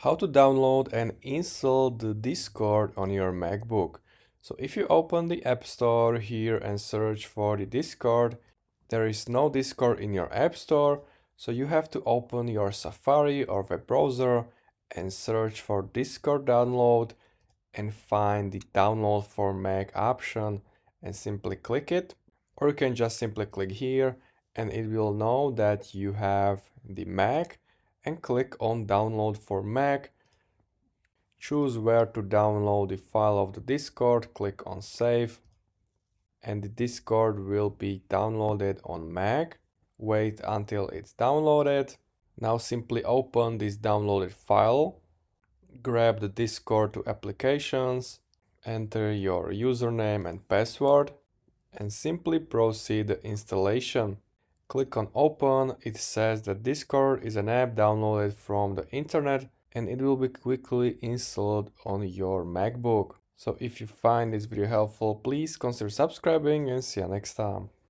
How to download and install the Discord on your MacBook. So if you open the App Store here and search for the Discord, there is no Discord in your App Store, so you have to open your Safari or web browser and search for Discord download and find the download for Mac option and simply click it. Or you can just simply click here and it will know that you have the Mac and click on download for Mac. Choose where to download the file of the Discord, click on save, and the Discord will be downloaded on Mac. Wait until it's downloaded. Now simply open this downloaded file, grab the Discord to applications, enter your username and password, and simply proceed the installation. Click on open. It says that Discord is an app downloaded from the internet and it will be quickly installed on your MacBook. So if you find this video helpful, please consider subscribing and see you next time.